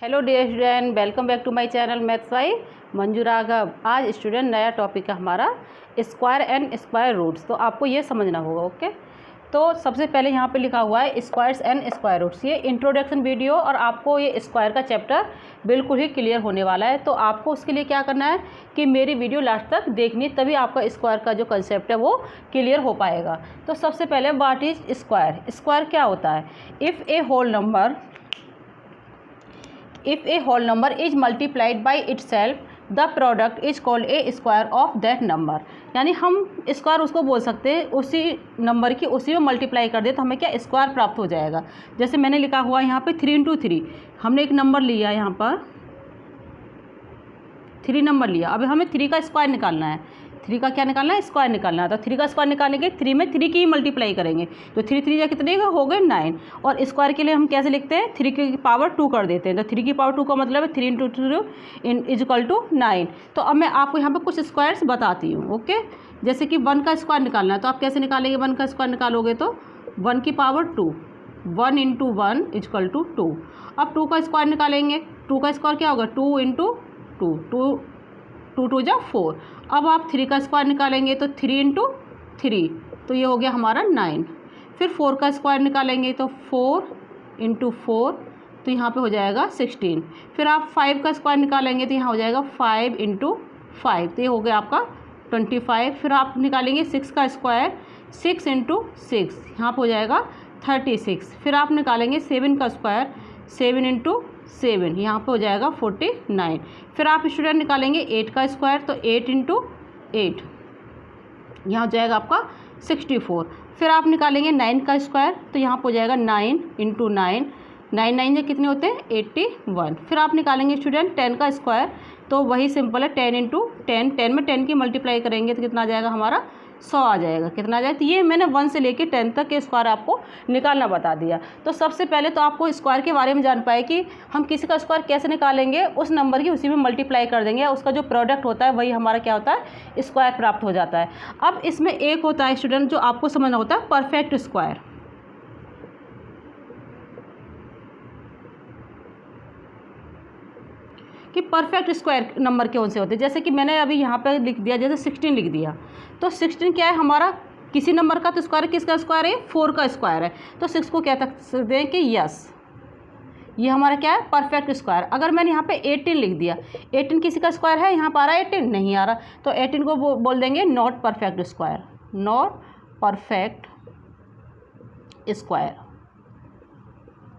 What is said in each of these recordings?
Hello dear student, welcome back to my channel maths by Manju Raghav. आज student नया topic है हमारा स्क्वायर एंड स्क्वायर रूट्स। तो आपको ये समझना होगा। ओके, तो सबसे पहले यहाँ पे लिखा हुआ है स्क्वायर्स एंड स्क्वायर रूट्स। ये इंट्रोडक्शन वीडियो और आपको ये स्क्वायर का चैप्टर बिल्कुल ही क्लियर होने वाला है। तो आपको उसके लिए क्या करना है कि मेरी वीडियो लास्ट तक देखनी, तभी आपका स्क्वायर का जो कंसेप्ट है वो क्लियर हो पाएगा। तो सबसे पहले व्हाट इज स्क्वायर। स्क्वायर क्या होता है? If a whole number is multiplied by itself, the product is called a square of that number. यानी हम स्क्वायर उसको बोल सकते हैं, उसी नंबर की उसी में मल्टीप्लाई कर दे तो हमें क्या स्क्वायर प्राप्त हो जाएगा। जैसे मैंने लिखा हुआ यहाँ पे 3 इंटू 3, हमने एक नंबर लिया, यहाँ पर 3 नंबर लिया। अब हमें 3 का स्क्वायर निकालना है। 3 का क्या निकालना है? स्क्वायर निकालना है। तो 3 का स्क्वायर निकालने के 3 में 3 की ही मल्टीप्लाई करेंगे तो 3 3 या कितने का हो गए 9। और स्क्वायर के लिए हम कैसे लिखते हैं? 3 की पावर 2 कर देते हैं। तो 3 की पावर 2 का मतलब है 3 इंटू 2 इज इक्वल टू 9। तो अब मैं आपको यहाँ पर कुछ स्क्वायर्स बताती हूँ। ओके, जैसे कि 1 का स्क्वायर निकालना है तो आप कैसे निकालेंगे? 1 का स्क्वायर निकालोगे तो 1 की power 2, 1 into 1 is equal to 2। अब 2 का स्क्वायर निकालेंगे। 2 का स्क्वायर क्या होगा? 2 इंटू 2, 2 2 जा 4। अब आप 3 का स्क्वायर निकालेंगे तो 3 इंटू 3, तो ये हो गया हमारा 9। फिर 4 का स्क्वायर निकालेंगे तो 4 इंटू 4, तो यहाँ पे हो जाएगा 16। फिर आप 5 का स्क्वायर निकालेंगे तो यहाँ हो जाएगा 5 इंटू 5, तो ये हो गया आपका 25। फिर आप निकालेंगे 6 का स्क्वायर, 6 इंटू 6, यहाँ पर हो जाएगा 36। फिर आप निकालेंगे 7 का स्क्वायर, 7 इंटू 7, यहाँ पे हो जाएगा 49। फिर आप स्टूडेंट निकालेंगे 8 का स्क्वायर तो 8 इंटू 8, यहाँ हो जाएगा आपका 64। फिर आप निकालेंगे 9 का स्क्वायर तो यहाँ पे हो जाएगा 9 इंटू 9, 9 9 से कितने होते हैं? 81। फिर आप निकालेंगे स्टूडेंट 10 का स्क्वायर तो वही सिंपल है 10 इंटू 10, 10 में 10 की मल्टीप्लाई करेंगे तो कितना आ जाएगा हमारा? 100 आ जाएगा। कितना आ जाएगा? तो ये मैंने 1 से लेके 10 तक के स्क्वायर आपको निकालना बता दिया। तो सबसे पहले तो आपको स्क्वायर के बारे में जान पाए कि हम किसी का स्क्वायर कैसे निकालेंगे। उस नंबर की उसी में मल्टीप्लाई कर देंगे, उसका जो प्रोडक्ट होता है वही हमारा क्या होता है? स्क्वायर प्राप्त हो जाता है। अब इसमें एक होता है स्टूडेंट जो आपको समझना होता है परफेक्ट स्क्वायर। कि परफेक्ट स्क्वायर नंबर कौन से होते हैं। जैसे कि मैंने अभी यहाँ पे लिख दिया, जैसे 16 लिख दिया तो 16 क्या है हमारा? किसी नंबर का तो स्क्वायर है। किसका स्क्वायर है? 4 का स्क्वायर है। तो 6 को क्या तक सकते हैं कि यस, ये हमारा क्या है? Perfect square. अगर मैंने यहाँ पे 18 लिख दिया, 18 किसी का स्क्वायर है? यहाँ पर आ रहा है 18? नहीं आ रहा, तो 18 को बोल देंगे not perfect square, not perfect square.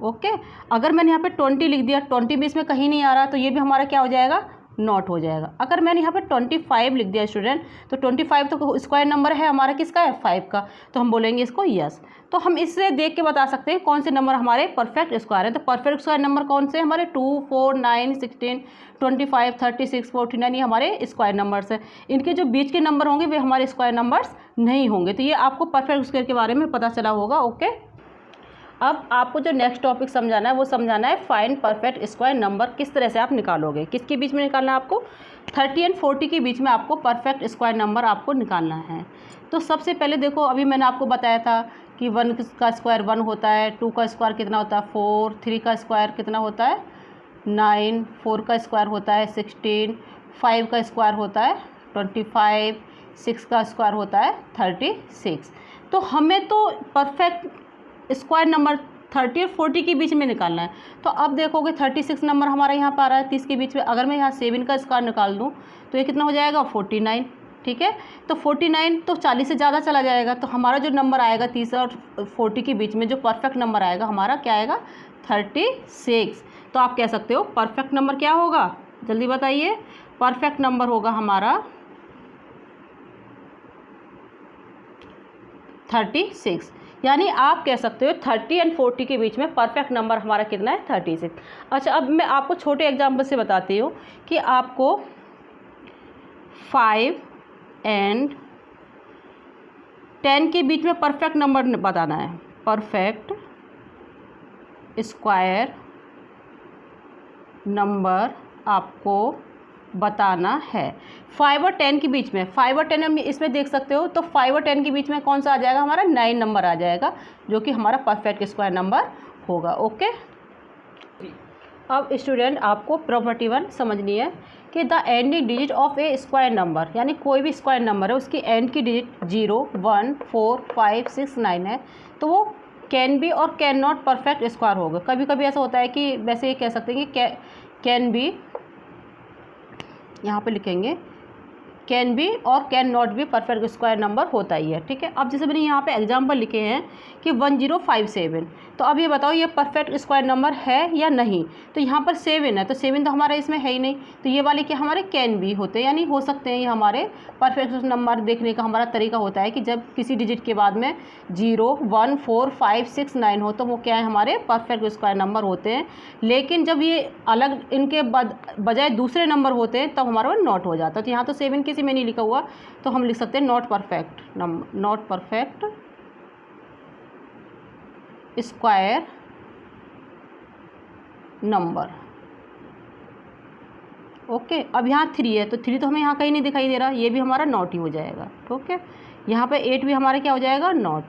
Okay, अगर मैंने यहाँ पे 20 लिख दिया, 20 भी इसमें कहीं नहीं आ रहा तो ये भी हमारा क्या हो जाएगा? नॉट हो जाएगा। अगर मैंने यहाँ पे 25 लिख दिया स्टूडेंट तो 25 तो स्क्वायर नंबर है हमारा, किसका है? 5 का, तो हम बोलेंगे इसको यस। तो हम इससे देख के बता सकते हैं कौन से नंबर हमारे परफेक्ट स्क्वायर है। तो परफेक्ट स्क्वायर नंबर कौन से हमारे? 2 4 9 16 25 36 49, ये हमारे स्क्वायर नंबर्स हैं। इनके जो बीच के नंबर होंगे वे हमारे स्क्वायर नंबर्स नहीं होंगे। तो ये आपको परफेक्ट स्क्वायर के बारे में पता चला होगा। ओके, अब आपको जो नेक्स्ट टॉपिक समझाना है वो समझाना है फाइंड परफेक्ट स्क्वायर नंबर। किस तरह से आप निकालोगे, किसके बीच में निकालना है आपको? 30 एंड 40 के बीच में आपको परफेक्ट स्क्वायर नंबर आपको निकालना है। तो सबसे पहले देखो, अभी मैंने आपको बताया था कि 1 का स्क्वायर 1 होता है, 2 का स्क्वायर कितना होता है? 4, 3 का स्क्वायर कितना होता है? 9, 4 का स्क्वायर होता है 16, 5 का स्क्वायर होता है 25, 6 का स्क्वायर होता है 36। तो हमें तो परफेक्ट स्क्वायर नंबर 30 और 40 के बीच में निकालना है। तो अब देखोगे 36 नंबर हमारा यहाँ पर आ रहा है 30 के बीच में। अगर मैं यहाँ 7 का स्क्वायर निकाल दूँ तो ये कितना हो जाएगा? 49। ठीक है, तो 49 तो 40 से ज़्यादा चला जाएगा। तो हमारा जो नंबर आएगा 30 और 40 के बीच में जो परफेक्ट नंबर आएगा हमारा क्या आएगा? 36। तो आप कह सकते हो परफेक्ट नंबर क्या होगा? जल्दी बताइए। परफेक्ट नंबर होगा हमारा 36। यानी आप कह सकते हो 30 एंड 40 के बीच में परफेक्ट नंबर हमारा कितना है? 36। अच्छा, अब मैं आपको छोटे एग्जाम्पल से बताती हूँ कि आपको 5 एंड 10 के बीच में परफेक्ट नंबर बताना है। परफेक्ट स्क्वायर नंबर आपको बताना है 5 और 10 के बीच में। 5 और 10 हम इसमें देख सकते हो, तो 5 और 10 के बीच में कौन सा आ जाएगा? हमारा 9 नंबर आ जाएगा, जो कि हमारा परफेक्ट स्क्वायर नंबर होगा। ओके, अब स्टूडेंट आपको प्रॉपर्टी 1 समझनी है कि the ending digit of A square number, यानी कोई भी स्क्वायर नंबर है उसकी एंड की डिजिट 0, 1, 4, 5, 6, 9 है, तो वो कैन बी और कैन नॉट परफेक्ट स्क्वायर होगा। कभी कभी ऐसा होता है कि वैसे ये कह सकते हैं कि कैन बी, यहाँ पे लिखेंगे कैन बी और can not be perfect square number होता ही है, ठीक है। अब जैसे मैंने यहाँ पे एग्जांपल लिखे हैं कि 1057, तो अब ये बताओ ये परफेक्ट स्क्वायर नंबर है या नहीं। तो यहाँ पर 7 है, तो 7 तो हमारा इसमें है ही नहीं, तो ये वाले क्या हमारे कैन बी होते हैं, यानी हो सकते हैं। ये हमारे परफेक्ट नंबर देखने का हमारा तरीका होता है कि जब किसी डिजिट के बाद में 0, 1, 4, 5, 6, 9 हो तो वो क्या है, हमारे परफेक्ट स्क्वायर नंबर होते हैं। लेकिन जब ये अलग इनके बजाय दूसरे नंबर होते हैं तब हमारा नॉट हो जाता है। तो यहाँ तो 7 किसी में नहीं लिखा हुआ, तो हम लिख सकते हैं not perfect number, not perfect square number. Okay, अब यहाँ 3 है, तो 3 तो हमें यहाँ कहीं नहीं दिखाई दे रहा, ये भी हमारा नॉट ही हो जाएगा। ठीक है, यहाँ पे 8 भी हमारा क्या हो जाएगा, नॉट।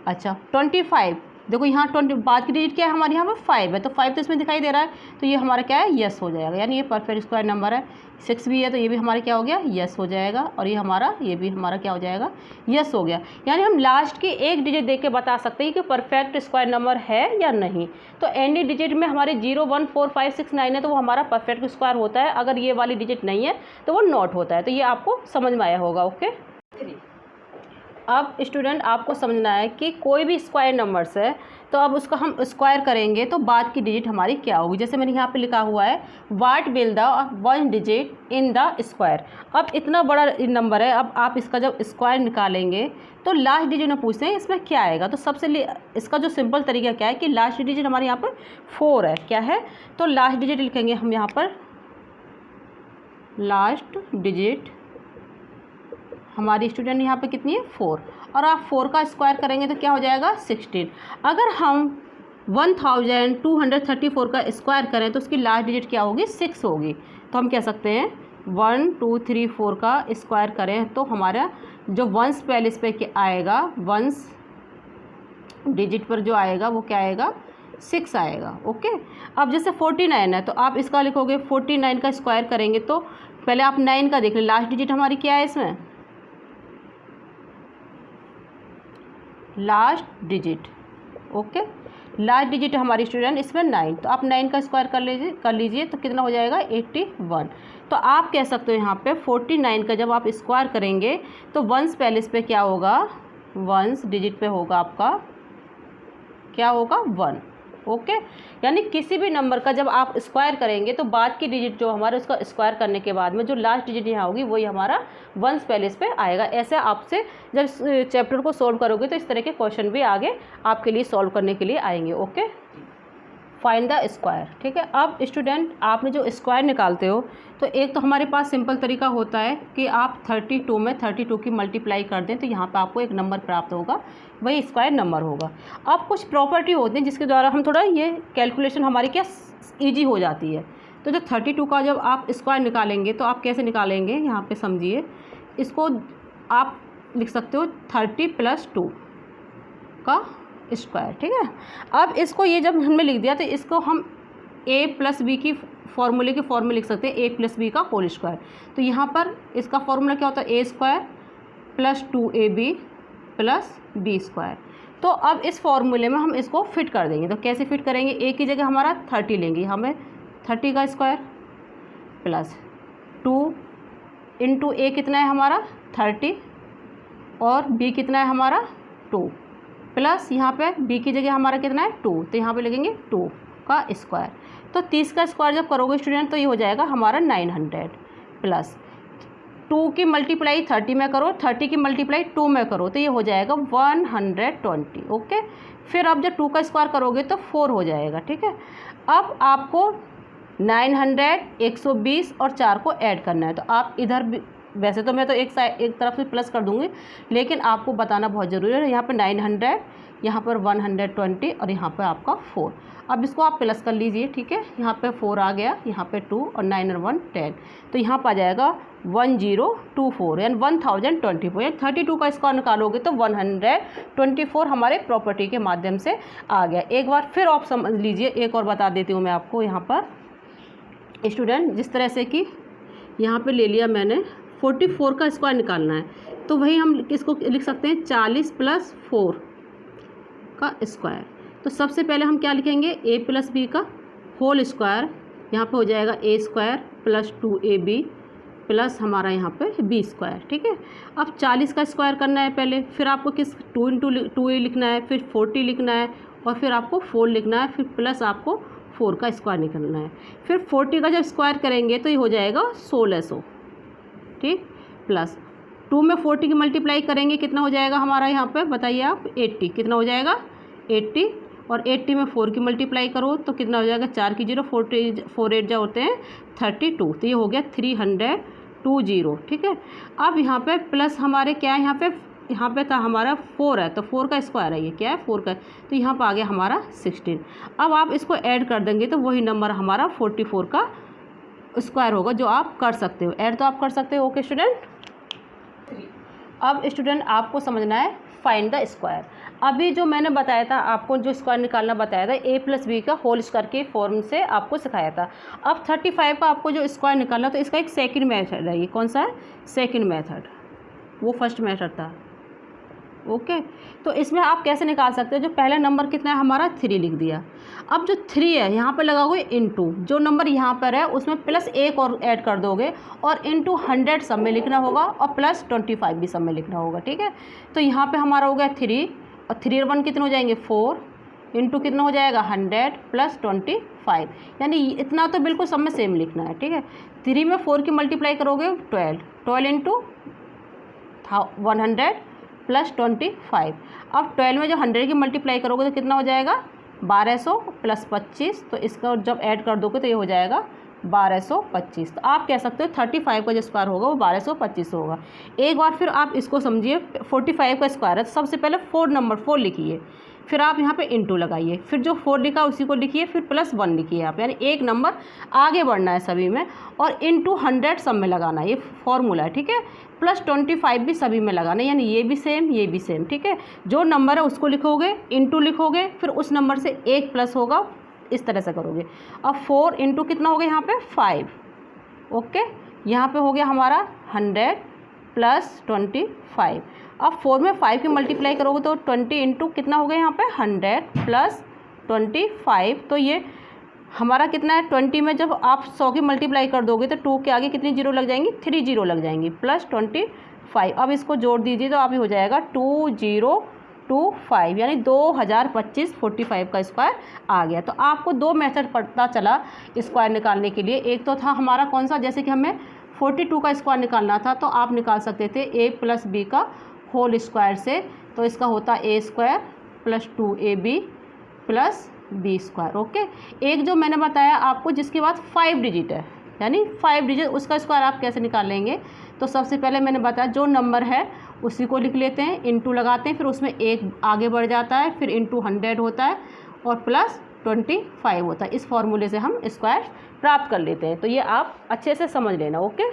अच्छा 25, देखो यहाँ 20 बाद की डिजिट क्या है हमारे, यहाँ पर 5 है, तो 5 तो इसमें दिखाई दे रहा है, तो ये हमारा क्या है, यस हो जाएगा, यानी ये परफेक्ट स्क्वायर नंबर है। 6 भी है, तो ये भी हमारा क्या हो गया, यस हो जाएगा, और ये भी हमारा क्या हो जाएगा, यस हो गया। यानी हम लास्ट की एक डिजिट देख के बता सकते हैं कि परफेक्ट स्क्वायर नंबर है या नहीं। तो एनी डिजिट में हमारे 0, 1, 4, 5, 6, 9 है, तो वो हमारा परफेक्ट स्क्वायर होता है। अगर ये वाली डिजिट नहीं है तो वो नॉट होता है। तो ये आपको समझ में आया होगा। ओके, अब स्टूडेंट आपको समझना है कि कोई भी स्क्वायर नंबर्स है तो अब उसका हम स्क्वायर करेंगे तो बाद की डिजिट हमारी क्या होगी। जैसे मैंने यहाँ पे लिखा हुआ है what will the 1 digit in the square. अब इतना बड़ा नंबर है, अब आप इसका जब स्क्वायर निकालेंगे तो लास्ट डिजिट में पूछते हैं इसमें क्या आएगा। तो सबसे इसका जो सिंपल तरीका क्या है कि लास्ट डिजिट हमारे यहाँ पर 4 है, क्या है, तो लास्ट डिजिट लिखेंगे हम यहाँ पर, लास्ट डिजिट हमारी स्टूडेंट यहाँ पे कितनी है, 4, और आप 4 का स्क्वायर करेंगे तो क्या हो जाएगा, 16। अगर हम 1234 का स्क्वायर करें तो उसकी लास्ट डिजिट क्या होगी, 6 होगी। तो हम कह सकते हैं 1, 2, 3, 4 का स्क्वायर करें तो हमारा जो वंस पहले इस पर आएगा, वंस डिजिट पर जो आएगा वो क्या आएगा, 6 आएगा। ओके, अब जैसे 49 है तो आप इसका लिखोगे 49 का स्क्वायर करेंगे तो पहले आप 9 का देख लें, लास्ट डिजिट हमारी क्या है इसमें, last digit. Okay, last digit हमारी स्टूडेंट इसमें 9, तो आप 9 का स्क्वायर कर लीजिए तो कितना हो जाएगा, 81। तो आप कह सकते हो यहाँ पे 49 का जब आप स्क्वायर करेंगे तो वंस पहले इस पे क्या होगा, वंस डिजिट पे होगा आपका क्या होगा, 1। ओके, यानी किसी भी नंबर का जब आप स्क्वायर करेंगे तो बाद की डिजिट जो हमारे उसका स्क्वायर करने के बाद में जो लास्ट डिजिट यहाँ होगी वही हमारा वंस पहले इस पे आएगा। ऐसे आपसे जब इस चैप्टर को सॉल्व करोगे तो इस तरह के क्वेश्चन भी आगे आपके लिए सॉल्व करने के लिए आएंगे। Okay, find the square. ठीक है, अब स्टूडेंट आपने जो स्क्वायर निकालते हो तो एक तो हमारे पास सिंपल तरीका होता है कि आप 32 में 32 की मल्टीप्लाई कर दें तो यहाँ पे आपको एक नंबर प्राप्त होगा, वही स्क्वायर नंबर होगा। अब कुछ प्रॉपर्टी होती हैं जिसके द्वारा हम थोड़ा ये कैलकुलेशन हमारी क्या ईजी हो जाती है। तो जो 32 का जब आप स्क्वायर निकालेंगे तो आप कैसे निकालेंगे, यहाँ पर समझिए, इसको आप लिख सकते हो 30 + 2 का स्क्वायर। ठीक है, अब इसको ये जब हमने लिख दिया तो इसको हम a + b की फॉर्मूले के फॉर्म में लिख सकते हैं, a + b का होल स्क्वायर। तो यहाँ पर इसका फॉर्मूला क्या होता है, a² + 2ab + b²। तो अब इस फॉर्मूले में हम इसको फिट कर देंगे। तो कैसे फिट करेंगे, a की जगह हमारा 30 लेंगे, हमें 30 का स्क्वायर प्लस 2 इंटू a कितना है हमारा 30 और b कितना है हमारा 2 प्लस यहाँ पे b की जगह हमारा कितना है 2, तो यहाँ पे लिखेंगे 2 का स्क्वायर। तो 30 का स्क्वायर जब करोगे स्टूडेंट तो ये हो जाएगा हमारा 900 प्लस 2 की मल्टीप्लाई 30 में करो, 30 की मल्टीप्लाई 2 में करो तो ये हो जाएगा 120। ओके, फिर आप जब 2 का स्क्वायर करोगे तो 4 हो जाएगा। ठीक है, अब आपको 900, 120 और 4 को ऐड करना है। तो आप इधर भी, वैसे तो मैं तो एक तरफ से प्लस कर दूंगी लेकिन आपको बताना बहुत ज़रूरी है। यहाँ पर 900, यहाँ पर 120 और यहाँ पर आपका 4। अब इसको आप प्लस कर लीजिए। ठीक है, यहाँ पे 4 आ गया, यहाँ पे 2 और 9 और 1 10, तो यहाँ पर आ जाएगा 1024 यानी 1024। यानी 32 का स्क्वायर निकालोगे तो 124 हमारे प्रॉपर्टी के माध्यम से आ गया। एक बार फिर आप समझ लीजिए, एक और बता देती हूँ मैं आपको। यहाँ पर स्टूडेंट जिस तरह से कि यहाँ पे ले लिया मैंने 44 का स्क्वायर निकालना है, तो वही हम किसको लिख सकते हैं 40 + 4 का स्क्वायर। तो सबसे पहले हम क्या लिखेंगे a + b का होल स्क्वायर, यहाँ पे हो जाएगा a² + 2ab प्लस हमारा यहाँ पे b²। ठीक है, अब 40 का स्क्वायर करना है पहले, फिर आपको किस 2 × 2a लिखना है, फिर 40 लिखना है और फिर आपको 4 लिखना है, फिर प्लस आपको 4 का स्क्वायर निकलना है। फिर 40 का जब स्क्वायर करेंगे तो ये हो जाएगा 1600। ठीक, प्लस 2 में 40 की मल्टीप्लाई करेंगे कितना हो जाएगा हमारा यहाँ पे बताइए आप 80। कितना हो जाएगा 80, और 80 में 4 की मल्टीप्लाई करो तो कितना हो जाएगा 4 की 0, 4 8 जो होते हैं 32। तो ये हो गया 320। ठीक है, अब यहाँ पे प्लस हमारे क्या है, यहाँ पे था हमारा 4 है, तो 4 का स्क्वायर है, ये क्या है 4 का, तो यहाँ पर आ गया हमारा 16। अब आप इसको ऐड कर देंगे तो वही नंबर हमारा 44 का स्क्वायर होगा, जो आप कर सकते हो, ऐड तो आप कर सकते हो। ओके स्टूडेंट, अब स्टूडेंट आपको समझना है फाइंड द स्क्वायर। अभी जो मैंने बताया था आपको, जो स्क्वायर निकालना बताया था a + b का होल स्क्वायर के फॉर्म से आपको सिखाया था। अब 35 का आपको जो स्क्वायर निकालना, तो इसका एक सेकंड मेथड है। ये कौन सा है, सेकंड मेथड, वो फर्स्ट मेथड था। ओके, तो इसमें आप कैसे निकाल सकते हो, जो पहला नंबर कितना है हमारा 3 लिख दिया। अब जो 3 है यहाँ पर लगाओगे इनटू, जो नंबर यहाँ पर है उसमें प्लस 1 और ऐड कर दोगे, और इनटू 100 सब में लिखना होगा, और प्लस 25 भी सब में लिखना होगा। ठीक है, तो यहाँ पे हमारा हो गया 3, और 3 और 1 कितने हो जाएंगे 4, इंटू कितना हो जाएगा 100 + 25, यानी इतना तो बिल्कुल सब में सेम लिखना है। ठीक है, 3 में 4 की मल्टीप्लाई करोगे 12 इंटू 100 + 25। अब 12 में जब 100 की मल्टीप्लाई करोगे तो कितना हो जाएगा 1200 + 25, तो इसका जब ऐड कर दोगे तो ये हो जाएगा 1225। तो आप कह सकते हो 35 का जो स्क्वायर होगा वो 1225 होगा। एक बार फिर आप इसको समझिए, 45 का स्क्वायर है, तो सबसे पहले 4 लिखिए, फिर आप यहाँ पे इंटू लगाइए, फिर जो 4 लिखा उसी को लिखिए, फिर +1 लिखिए आप, यानी एक नंबर आगे बढ़ना है सभी में, और इंटू 100 सब में लगाना है, ये फॉर्मूला है। ठीक है, + 25 भी सभी में लगाना है, यानी ये भी सेम ये भी सेम। ठीक है, जो नंबर है उसको लिखोगे, इंटू लिखोगे, फिर उस नंबर से एक प्लस होगा, इस तरह से करोगे। अब 4 इंटू कितना हो गया यहाँ पे 5। ओके, यहाँ पे हो गया हमारा 100 + 25। अब 4 में 5 की मल्टीप्लाई करोगे तो 20 इंटू कितना हो गया यहाँ पे 100 + 25, तो ये हमारा कितना है 20 में जब आप 100 की मल्टीप्लाई कर दोगे तो 2 के आगे कितनी जीरो लग जाएंगी 3 जीरो लग जाएंगी, + 25। अब इसको जोड़ दीजिए तो आप ही हो जाएगा 2025, यानी 2025 45 का स्क्वायर आ गया। तो आपको 2 मेथड पता चला स्क्वायर निकालने के लिए। एक तो था हमारा कौन सा, जैसे कि हमें 42 का स्क्वायर निकालना था, तो आप निकाल सकते थे a + b का होल स्क्वायर से, तो इसका होता a² + 2ab + b²। ओके, एक जो मैंने बताया आपको जिसके बाद 5 डिजिट है, यानी 5 डिजिट, उसका स्क्वायर आप कैसे निकालेंगे, तो सबसे पहले मैंने बताया जो नंबर है उसी को लिख लेते हैं, इंटू लगाते हैं, फिर उसमें एक आगे बढ़ जाता है, फिर इंटू 100 होता है और + 25 होता है। इस फॉर्मूले से हम स्क्वायर प्राप्त कर लेते हैं। तो ये आप अच्छे से समझ लेना। ओके,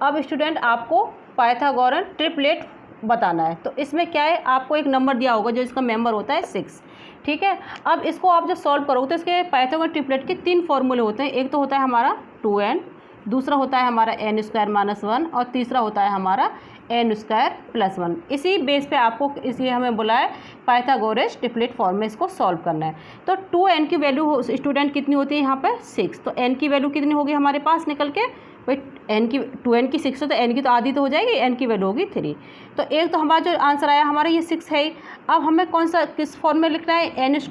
अब स्टूडेंट आपको पाइथागोरन ट्रिपलेट बताना है। तो इसमें क्या है, आपको एक नंबर दिया होगा जो इसका मेंबर होता है 6। ठीक है, अब इसको आप जब सॉल्व करोगे तो इसके पाइथागोरन ट्रिपलेट के 3 फॉर्मूले होते हैं। एक तो होता है हमारा 2n, दूसरा होता है हमारा n² - 1, और तीसरा होता है हमारा n² + 1। इसी बेस पे आपको इसलिए हमें बोला है पाइथागोरस ट्रिपलेट फॉर्म में इसको सॉल्व करना है। तो 2n की वैल्यू स्टूडेंट कितनी होती है यहाँ पर 6, तो n की वैल्यू कितनी होगी हमारे पास निकल के, भाई n की 2n की 6 है तो n की तो आधी तो हो जाएगी, n की वैल्यू होगी 3। तो एक तो हमारा जो आंसर आया हमारा ये 6 है। अब हमें कौन सा किस फॉर्म में लिखना है, n² -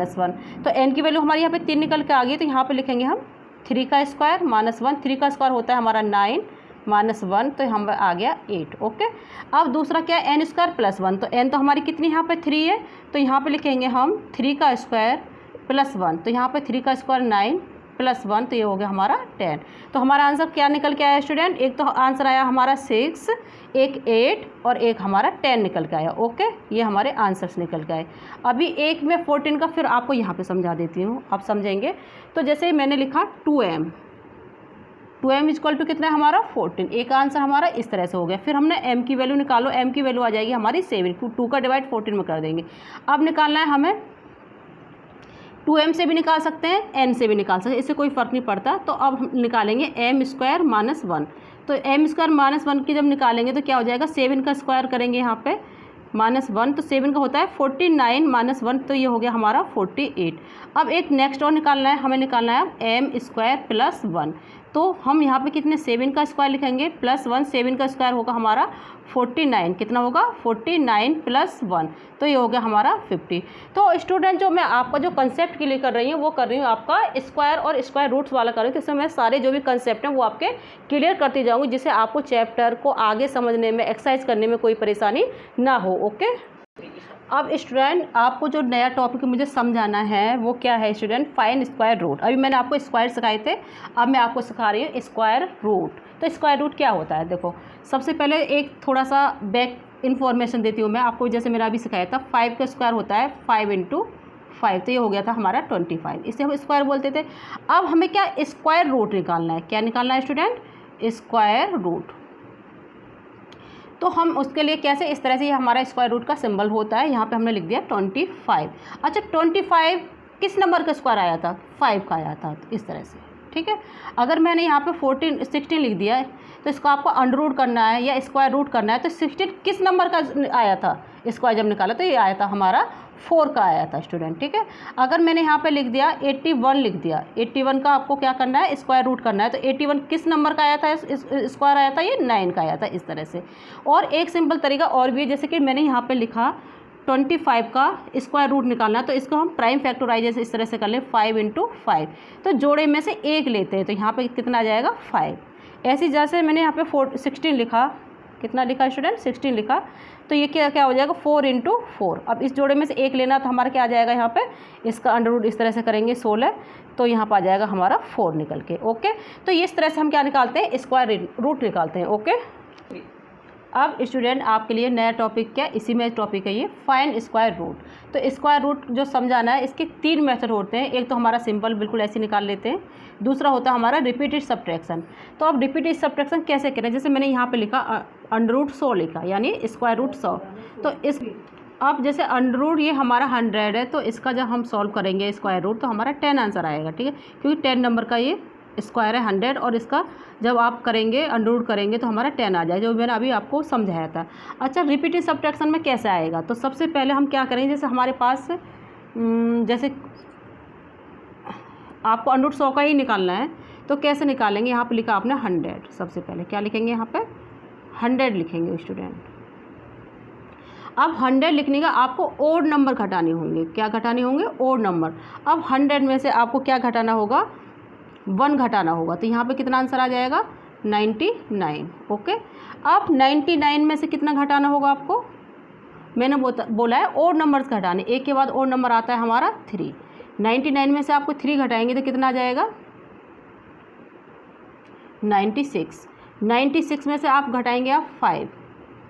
1, तो n की वैल्यू हमारी यहाँ पे 3 निकल के आ गई, तो यहाँ पे लिखेंगे हम 3 का स्क्वायर - 1, 3 का स्क्वायर होता है हमारा 9 - 1, तो हम आ गया 8। ओके, अब दूसरा क्या है n² + 1, तो n तो हमारी कितनी यहाँ पे 3 है, तो यहाँ पे लिखेंगे हम 3 का स्क्वायर + 1, तो यहाँ पे 3 का स्क्वायर 9 + 1, तो ये हो गया हमारा 10। तो हमारा आंसर क्या निकल के आया स्टूडेंट, एक तो आंसर आया हमारा 6, एक 8 और एक हमारा 10 निकल के आया। ओके, ये हमारे आंसर्स निकल के आए। अभी एक में 14 का फिर आपको यहाँ पे समझा देती हूँ, आप समझेंगे। तो जैसे मैंने लिखा 2m = कितना है हमारा 14, एक आंसर हमारा इस तरह से हो गया। फिर हमने m की वैल्यू निकालो, m की वैल्यू आ जाएगी हमारी 7, 2 का डिवाइड 14 में कर देंगे। अब निकालना है हमें 2m से भी निकाल सकते हैं, n से भी निकाल सकते हैं, इससे कोई फ़र्क नहीं पड़ता। तो अब हम निकालेंगे m² - 1। तो m² - 1 की जब निकालेंगे तो क्या हो जाएगा, 7 का स्क्वायर करेंगे यहाँ पे -1, तो 7 का होता है 49 - 1, तो ये हो गया हमारा 48। अब एक नेक्स्ट और निकालना है, हमें निकालना है m² + 1। तो हम यहाँ पे कितने 7 का स्क्वायर लिखेंगे +1, 7 का स्क्वायर होगा हमारा 49, कितना होगा 49 + 1, तो ये हो गया हमारा 50। तो स्टूडेंट जो मैं आपका जो कंसेप्ट क्लियर कर रही हूँ वो कर रही हूँ आपका स्क्वायर और स्क्वायर रूट्स वाला कर रही हूँ, तो इसमें मैं सारे जो भी कंसेप्ट हैं वो आपके क्लियर करती जाऊँगी, जिससे आपको चैप्टर को आगे समझने में, एक्सरसाइज करने में कोई परेशानी ना हो। ओके, अब स्टूडेंट आपको जो नया टॉपिक मुझे समझाना है वो क्या है स्टूडेंट, फाइंड स्क्वायर रूट। अभी मैंने आपको स्क्वायर सिखाए थे, अब मैं आपको सिखा रही हूँ स्क्वायर रूट। तो स्क्वायर रूट क्या होता है, देखो सबसे पहले एक थोड़ा सा बैक इन्फॉर्मेशन देती हूँ मैं आपको, जैसे मेरा अभी सिखाया था 5 का स्क्वायर होता है 5 × 5, तो ये हो गया था हमारा 25, इसे हम स्क्वायर बोलते थे। अब हमें क्या स्क्वायर रूट निकालना है, क्या निकालना है स्टूडेंट, स्क्वायर रूट। तो हम उसके लिए कैसे, इस तरह से ये हमारा स्क्वायर रूट का सिंबल होता है, यहाँ पे हमने लिख दिया 25। अच्छा 25 किस नंबर का स्क्वायर आया था, 5 का आया था, इस तरह से, ठीक है। अगर मैंने यहाँ पे 16 लिख दिया है, तो इसको आपको अंडर रूट करना है या स्क्वायर रूट करना है, तो 16 किस नंबर का आया था, स्क्वायर जब निकाला तो ये आया था हमारा 4 का आया था स्टूडेंट, ठीक है। अगर मैंने यहाँ पे लिख दिया 81 लिख दिया, 81 का आपको क्या करना है, स्क्वायर रूट करना है, तो 81 किस नंबर का आया था, स्क्वायर आया था, ये 9 का आया था, इस तरह से। और एक सिंपल तरीका और भी है, जैसे कि मैंने यहाँ पे लिखा 25 का स्क्वायर रूट निकालना है, तो इसको हम प्राइम फैक्टराइजेशन इस तरह से कर ले 5 × 5, तो जोड़े में से एक लेते हैं, तो यहाँ पे कितना आ जाएगा 5। ऐसे जैसे मैंने यहाँ पे 16 लिखा, कितना लिखा स्टूडेंट 16 लिखा, तो ये क्या क्या हो जाएगा 4 × 4। अब इस जोड़े में से एक लेना, तो हमारा क्या आ जाएगा यहाँ पे, इसका अंडर रूट इस तरह से करेंगे 16, तो यहाँ पर आ जाएगा हमारा 4 निकल के। ओके, तो इस तरह से हम क्या निकालते हैं, स्क्वायर रूट निकालते हैं। ओके, अब स्टूडेंट आपके लिए नया टॉपिक क्या, इसी में टॉपिक है ये फाइंड स्क्वायर रूट। तो स्क्वायर रूट जो समझाना है, इसके 3 मेथड होते हैं। एक तो हमारा सिंपल बिल्कुल ऐसे निकाल लेते हैं, दूसरा होता है हमारा रिपीटेड सब्ट्रैक्शन। तो अब रिपीटेड सब्ट्रैक्शन कैसे करें, जैसे मैंने यहाँ पे लिखा √100 लिखा, यानी स्क्वायर रूट 100। तो इस अब जैसे अंडर रूट ये हमारा 100 है, तो इसका जब हम सॉल्व करेंगे स्क्वायर रूट, तो हमारा 10 आंसर आएगा, ठीक है, क्योंकि 10 नंबर का ये स्क्वायर है 100, और इसका जब आप करेंगे अंडर रूट करेंगे तो हमारा 10 आ जाएगा, जो मैंने अभी आपको समझाया था। अच्छा, रिपीटेड सब्ट्रैक्शन में कैसे आएगा, तो सबसे पहले हम क्या करेंगे, जैसे हमारे पास जैसे आपको अंडर रूट 100 का ही निकालना है, तो कैसे निकालेंगे, यहाँ पे लिखा आपने 100, सबसे पहले क्या लिखेंगे, यहाँ पे 100 लिखेंगे स्टूडेंट। अब 100 लिखने का आपको ओड नंबर घटाने होंगे, क्या घटाने होंगे, ओड नंबर। अब 100 में से आपको क्या घटाना होगा, 1 घटाना होगा, तो यहाँ पे कितना आंसर आ जाएगा 99। ओके, अब 99 में से कितना घटाना होगा आपको, मैंने बोला है ओड नंबर्स घटाने, एक के बाद ओड नंबर आता है हमारा 3। 99 में से आपको 3 घटाएंगे तो कितना आ जाएगा 96। 96 में से आप घटाएंगे आप 5,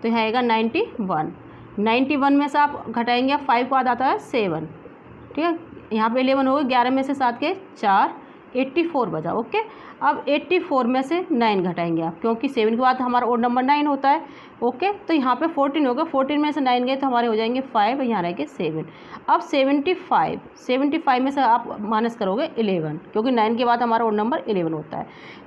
तो यहाँ आएगा 91। 91 में से आप घटाएंगे आप 5 के बाद आता है 7, ठीक है, यहाँ पे 11 हो गए, 11 में से 7 के 4, 84 बचा। ओके, अब 84 में से 9 घटाएंगे आप, क्योंकि 7 के बाद हमारा ओड नंबर 9 होता है। ओके, तो यहाँ पे 14 हो गया, 14 में से 9 गए तो हमारे हो जाएंगे 5, यहाँ रहेंगे 7। अब 75 में से आप माइनस करोगे 11, क्योंकि 9 के बाद हमारा ओड नंबर 11 होता है।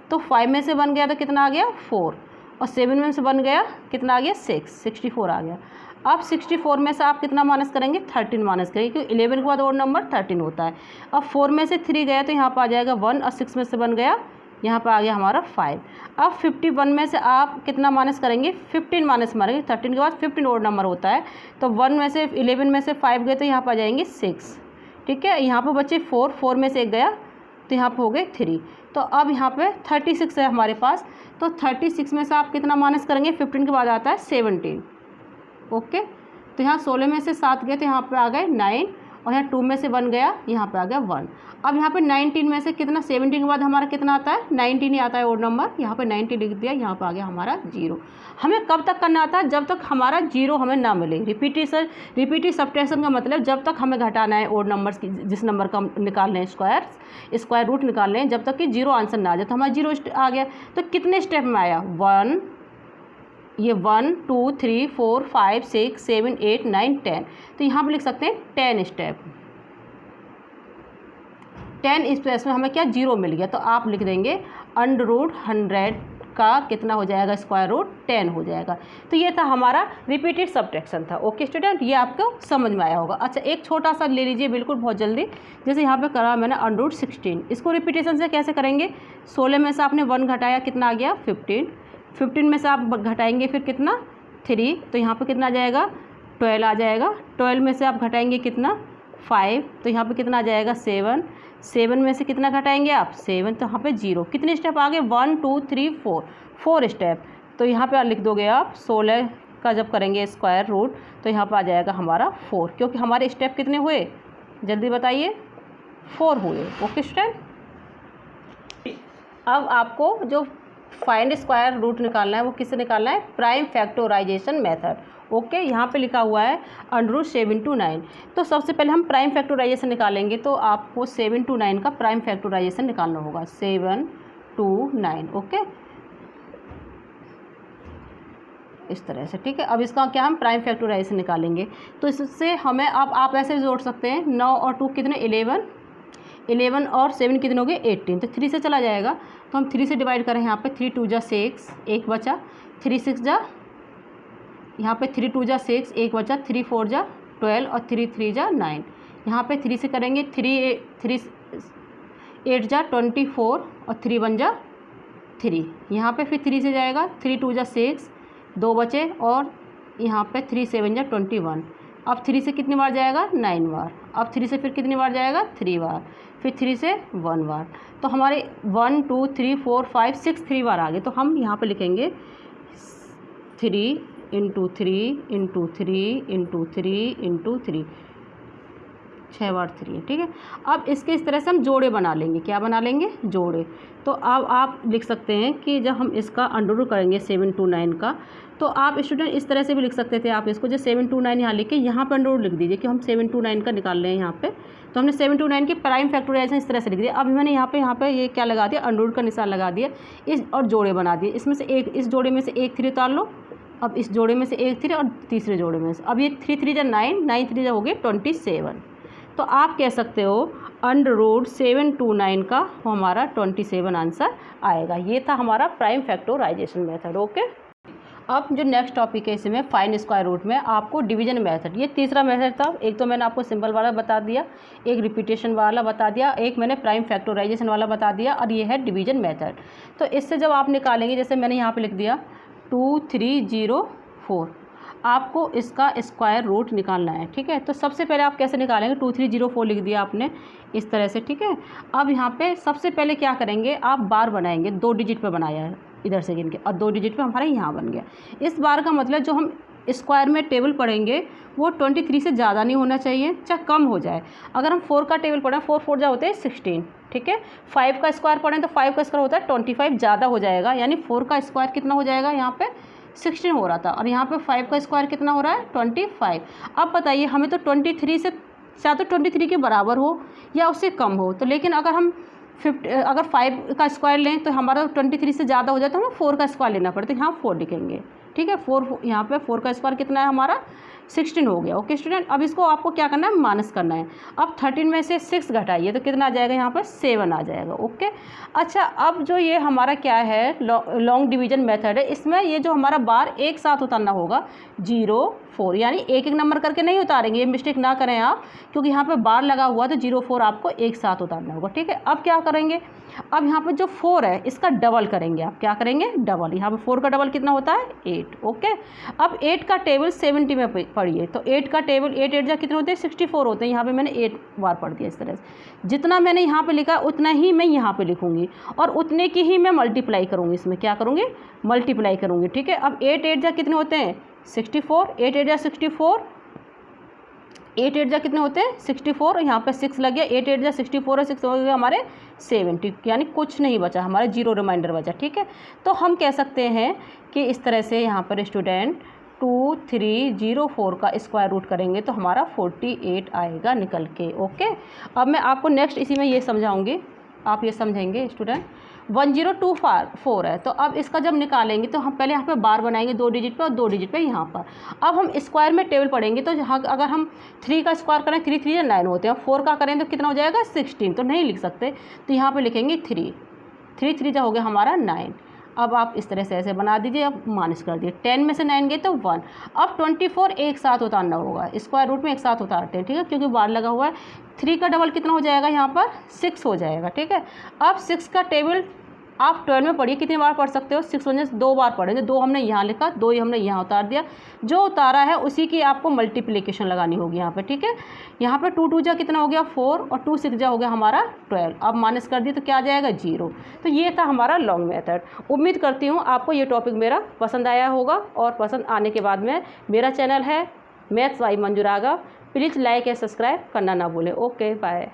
तो 5 में से बन गया तो कितना आ गया 4, और 7 में से बन गया कितना आ गया 6, 64 आ गया। अब 64 में से आप कितना माइनस करेंगे 13 माइनस करेंगे, क्योंकि 11 के बाद और नंबर 13 होता है। अब 4 में से 3 गया तो यहाँ पर आ जाएगा 1, और 6 में से बन गया, यहाँ पर आ गया हमारा 5। अब 51 में से आप कितना माइनस करेंगे 15 माइनस मारेंगे, 13 के बाद 15 और नंबर होता है, तो 1 में से 11 में से 5 गए तो यहाँ पर आ जाएंगे 6, ठीक है। यहाँ पर बचे 4 में से 1 गया तो यहाँ पर हो गए 3। तो अब यहाँ पे 36 है हमारे पास, तो 36 में से आप कितना माइनस करेंगे, 15 के बाद आता है 17। ओके, तो यहाँ 16 में से 7 गए तो यहाँ पे आ गए 9, और यहाँ 2 में से 1 गया, यहाँ पे आ गया 1। अब यहाँ पे 19 में से कितना, 17 के बाद हमारा कितना आता है 19 ही आता है ओड नंबर, यहाँ पे 90 लिख दिया, यहाँ पे आ गया हमारा 0। हमें कब तक करना आता है, जब तक हमारा 0 हमें ना मिले। रिपीटेड सब्ट्रैक्शन का मतलब जब तक हमें घटाना है ओड नंबर्स की, जिस नंबर का हम निकाल रहे हैं स्क्वायर रूट निकाल रहे हैं, जब तक कि 0 आंसर ना आ जाए। तो हमारा 0 आ गया, तो कितने स्टेप में आया 1, ये 1 2 3 4 5 6 7 8 9 10, तो यहाँ पर लिख सकते हैं 10 स्टेप। 10 इस प्लेस में हमें क्या 0 मिल गया, तो आप लिख देंगे √100 का कितना हो जाएगा, स्क्वायर रूट 10 हो जाएगा। तो ये था हमारा रिपीटेड सब्ट्रैक्शन था। ओके स्टूडेंट, ये आपको समझ में आया होगा। अच्छा, एक छोटा सा ले लीजिए बिल्कुल बहुत जल्दी, जैसे यहाँ पे करा मैंने √16, इसको रिपीटेशन से कैसे करेंगे, 16 में से आपने 1 घटाया, कितना आ गया 15, 15 में से आप घटाएंगे फिर कितना 3, तो यहाँ पर कितना आ जाएगा 12 आ जाएगा, 12 में से आप घटाएंगे कितना 5, तो यहाँ पे कितना आ जाएगा 7, 7 में से कितना घटाएंगे आप 7, तो यहाँ पे 0, कितने स्टेप आगे 1 2 3 4 स्टेप, तो यहाँ पे लिख दोगे आप 16 का जब करेंगे स्क्वायर रूट तो यहाँ पे आ जाएगा हमारा 4, क्योंकि हमारे स्टेप कितने हुए जल्दी बताइए 4 हुए। ओके स्टूडेंट, अब आपको जो फाइंड स्क्वायर रूट निकालना है वो किससे निकालना है, प्राइम फैक्टराइजेशन मेथड। ओके, यहाँ पे लिखा हुआ है √7 to 9, तो सबसे पहले हम प्राइम फैक्टराइजेशन निकालेंगे, तो आपको 7 to 9 का प्राइम फैक्टराइजेशन निकालना होगा, 7 to 9। ओके, इस तरह से, ठीक है। अब इसका क्या हम प्राइम फैक्टराइजेशन निकालेंगे, तो इससे हमें आप ऐसे जोड़ सकते हैं, 9 और 2 कितने 11 और 7 कितने हो गए 18, तो 3 से चला जाएगा, तो हम 3 से डिवाइड करें, यहाँ पे 3 2 जा 6, 1 बचा, 3 6 जा, यहाँ पे 3 2 जा 6, 1 बचा, 3 4 जा 12 और 3 3 जा 9, यहाँ पे 3 से करेंगे 3 8 जा 24 और 3 1 जा 3, यहाँ पे फिर 3 से जाएगा, 3 2 जा 6, 2 बचे, और यहाँ पे 3 7 जा 21, अब 3 से कितनी बार जाएगा 9 बार, अब 3 से फिर कितनी बार जाएगा 3 बार, फिर 3 से 1 बार, तो हमारे 1 2 3 4 5 6 3 बार आ गए, तो हम यहाँ पे लिखेंगे 3 × 3 × 3 × 3 × 3, 6 बार 3, ठीक है। अब इसके इस तरह से हम जोड़े बना लेंगे, क्या बना लेंगे जोड़े, तो अब आप लिख सकते हैं कि जब हम इसका अंडर करेंगे 7 to 9 का, तो आप स्टूडेंट इस तरह से भी लिख सकते थे, आप इसको जो 7 to 9 यहाँ लिख के यहाँ पर अंडर लिख दीजिए कि हम 7 to 9 का निकाल रहे हैं यहाँ पे, तो हमने 7 to 9 की प्राइम फैक्टराइजेशन इस तरह से लिख दिया। अब मैंने यहाँ पे ये क्या लगा दिया, अंडर का निशान लगा दिया, इस और जोड़े बना दिए, इसमें से एक, इस जोड़े में से एक 3 उतार लो, अब इस जोड़े में से एक 3 और तीसरे जोड़े में से, अब ये 3 3 जा 9, 9 3 जा हो गए 27, तो आप कह सकते हो √7 to 9 का हमारा 27 आंसर आएगा। ये था हमारा प्राइम फैक्टराइजेशन मेथड। ओके, अब जो नेक्स्ट टॉपिक है इसमें फाइंड स्क्वायर रूट में आपको डिवीजन मेथड, ये तीसरा मेथड था। एक तो मैंने आपको सिंपल वाला बता दिया, एक रिपीटेशन वाला बता दिया, एक मैंने प्राइम फैक्टराइजेशन वाला बता दिया, और ये है डिवीजन मेथड। तो इससे जब आप निकालेंगे, जैसे मैंने यहाँ पे लिख दिया 2304, आपको इसका स्क्वायर रूट निकालना है, ठीक है। तो सबसे पहले आप कैसे निकालेंगे, 2304 लिख दिया आपने इस तरह से, ठीक है। अब यहाँ पे सबसे पहले क्या करेंगे, आप बार बनाएंगे, 2 डिजिट पे बनाया है इधर से गिन के, और 2 डिजिट पे हमारे यहाँ बन गया। इस बार का मतलब जो हम स्क्वायर में टेबल पढ़ेंगे वो 23 से ज़्यादा नहीं होना चाहिए, चाहे कम हो जाए। अगर हम 4 का टेबल पढ़ें, 4 4 जा होते हैं 16, ठीक है। 5 का स्क्वायर पढ़ें तो 5 का स्क्वायर होता है 25, ज़्यादा हो जाएगा, यानी 4 का स्क्वायर कितना हो जाएगा, यहाँ पे 16 हो रहा था, और यहाँ पे 5 का स्क्वायर कितना हो रहा है 25। अब बताइए हमें तो 23 से या तो 23 के बराबर हो या उससे कम हो, तो लेकिन अगर हम 5 का स्क्वायर लें तो हमारा 23 से ज़्यादा हो जाए तो हमें 4 का स्क्वायर लेना पड़ता है, तो यहाँ 4 लिखेंगे, ठीक है। 4 यहाँ पे 4 का स्क्वायर कितना है हमारा 16 हो गया। ओके स्टूडेंट, अब इसको आपको क्या करना है, माइनस करना है। अब 13 में से 6 घटाइए तो कितना आ जाएगा, यहाँ पर 7 आ जाएगा। ओके, अच्छा, अब जो ये हमारा क्या है लॉन्ग डिवीजन मेथड है, इसमें ये जो हमारा बार एक साथ उतारना होगा 0 4, यानी एक एक नंबर करके नहीं उतारेंगे, ये मिस्टेक ना करें आप, क्योंकि यहाँ पे बार लगा हुआ तो 0 4 आपको एक साथ उतारना होगा, ठीक है। अब क्या करेंगे, अब यहाँ पे जो 4 है इसका डबल करेंगे, आप क्या करेंगे डबल, यहाँ पे 4 का डबल कितना होता है 8। ओके, अब 8 का टेबल 70 में पढ़िए, तो 8 का टेबल 8 8 जा कितने होते हैं 64 होते हैं, यहाँ पे मैंने 8 बार पढ़ दिया। इस तरह से जितना मैंने यहाँ पे लिखा उतना ही मैं यहाँ पे लिखूँगी, और उतने की ही मैं मल्टीप्लाई करूँगी, इसमें क्या करूँगी मल्टीप्लाई करूँगी, ठीक है। अब 8 8 जा कितने होते हैं 64, 8 8 जा 64, 8 8 जा कितने होते हैं 64, यहाँ पे 6 लग गया, 8 8 जा 64 और 6 हो गया हमारे 70, यानी कुछ नहीं बचा, हमारे 0 रिमाइंडर बचा, ठीक है। तो हम कह सकते हैं कि इस तरह से यहाँ पर स्टूडेंट 2304 का स्क्वायर रूट करेंगे तो हमारा 48 आएगा निकल के। ओके, अब मैं आपको नेक्स्ट इसी में ये समझाऊंगी, आप ये समझेंगे स्टूडेंट 1024 है। तो अब इसका जब निकालेंगे तो हम पहले यहाँ पे बार बनाएंगे 2 डिजिट पे और 2 डिजिट पे यहाँ पर। अब हम स्क्वायर में टेबल पढ़ेंगे तो अगर हम 3 का स्क्वायर करें 3 3 या 9 होते हैं, 4 का करें तो कितना हो जाएगा 16, तो नहीं लिख सकते, तो यहाँ पे लिखेंगे 3 3 जो हो गया हमारा 9। अब आप इस तरह से ऐसे बना दीजिए। अब माइनस कर दिए, 10 में से 9 गए तो 1। अब 24 एक साथ उतारना होगा, स्क्वायर रूट में एक साथ उतारते हैं, ठीक है, क्योंकि बार लगा हुआ है। 3 का डबल कितना हो जाएगा यहाँ पर 6 हो जाएगा, ठीक है। अब 6 का टेबल आप 12 में पढ़िए, कितनी बार पढ़ सकते हो, 6 वजह से 2 बार पढ़ेंगे, 2 हमने यहाँ लिखा, 2 ही हमने यहाँ उतार दिया। जो उतारा है उसी की आपको मल्टीप्लिकेशन लगानी होगी यहाँ पे, ठीक है। यहाँ पे 2 2 जा कितना हो गया 4 और 2 6 जा हो गया हमारा 12। अब माइनस कर दिए तो क्या आ जाएगा 0। तो ये था हमारा लॉन्ग मेथड। उम्मीद करती हूँ आपको ये टॉपिक मेरा पसंद आया होगा, और पसंद आने के बाद में मेरा चैनल है maths by Manju Raghav, please like या सब्सक्राइब करना ना भूलें। Okay bye.